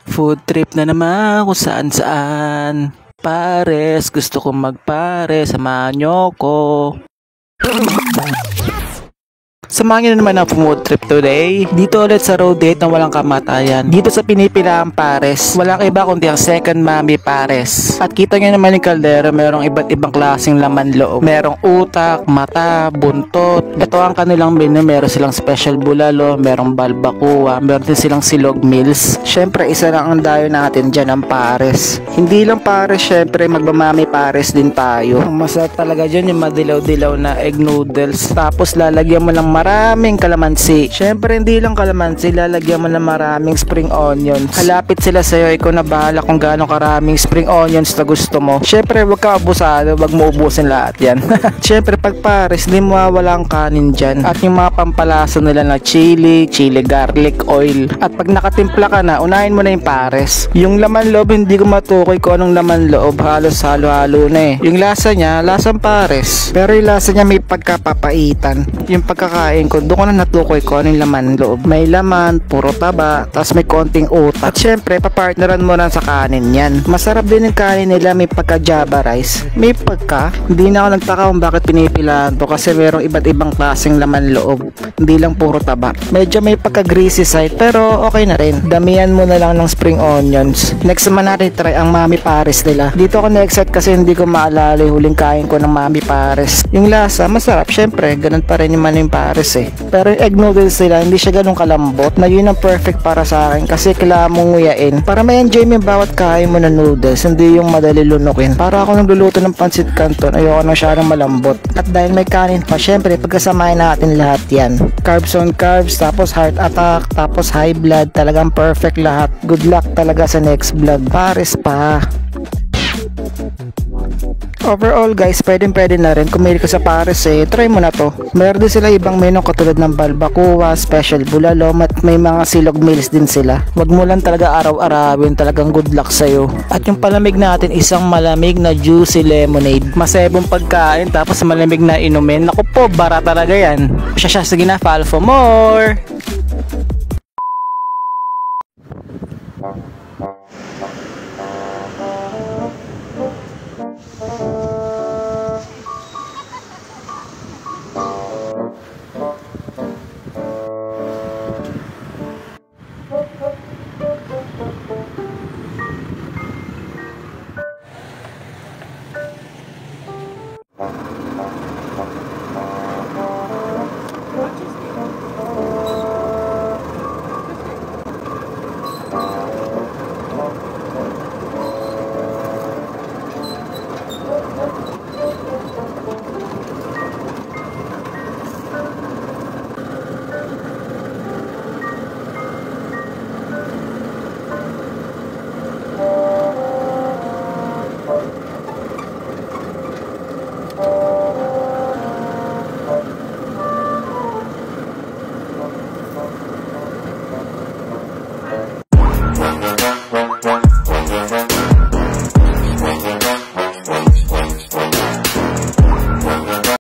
Food trip na naman kung saan saan. Pares, gusto kong magpare, samahan niyo ko. Samahan nyo na naman ang food trip today. Dito ulit sa road date na walang kamatayan. Dito sa pinipilaang Pares. Walang iba kundi ang Second Mami Pares. At kita nyo naman yung kaldero, merong iba't ibang klaseng laman loob. Merong utak, mata, buntot. Ito ang kanilang menu. Meron silang special bulalo, merong balbacoa, meron din silang silog meals. Syempre, isa lang ang dayo natin dyan, ang Pares. Hindi lang Pares, syempre magmamami Pares din tayo. Ang masarap talaga dyan yung madilaw-dilaw na egg noodles. Tapos lalagyan mo ng maraming kalamansi. Syempre hindi lang kalamansi, lalagyan mo ng maraming spring onions. Halapit sila sa'yo, ikaw na bahala kung gaano karaming spring onions na gusto mo. Syempre wag ka abusado, wag mo ubusin lahat yan. Syempre pag Pares, di mawawala ang kanin dyan. At yung mga pampalasa nila na chili garlic oil. At pag nakatimpla ka na, unahin mo na yung Pares. Yung laman loob, hindi ko matukoy kung anong laman loob, halos halo-halo na eh. Yung lasa niya, lasang Pares. Pero yung lasa niya may pagkapapaitan. Yung pagkakain ko, doon ko na natukoy ko anong laman loob. May laman, puro taba, tapos may konting utak. At syempre, papartneran mo na sa kanin yan. Masarap din yung kanin nila, may pagka java rice. May pagka, hindi na ako nagtaka kung bakit pinipilahan to kasi merong iba't ibang klaseng laman loob. Hindi lang puro taba. Medyo may pagka greasy side, pero okay na rin. Damihan mo na lang ng spring onions. Next naman natin try ang Mami Pares nila. Dito ako na-excite kasi hindi ko maalala yung huling kain ko ng Mami Pares. Yung lasa, masarap. Syempre, ganun pa rin yung Mami Pares eh. Pero yung egg noodles nila, hindi siya ganun kalambot na yun ang perfect para sa akin kasi kailangan mong nguyain para may enjoy mo yung bawat kain mo na noodles, hindi yung madali lunukin. Para ako nagluluto ng pancit canton, ayoko na siya ng malambot. At dahil may kanin pa, syempre pagkasamahin natin lahat yan. Carbs on carbs, tapos heart attack, tapos high blood, talagang perfect lahat. Good luck talaga sa next vlog. Pares pa. Overall guys, pwede na rin kung mahilig ka sa Pares eh, try mo na to. Meron din sila ibang menu katulad ng balbacoa, special bulalo, at may mga silog meals din sila. Wag mo lang talaga araw-arawin, talagang good luck sa'yo. At yung palamig natin, isang malamig na juicy lemonade. Masebong pagkain tapos malamig na inumin. Naku po, bara talaga yan. Siya, sige na, follow for more!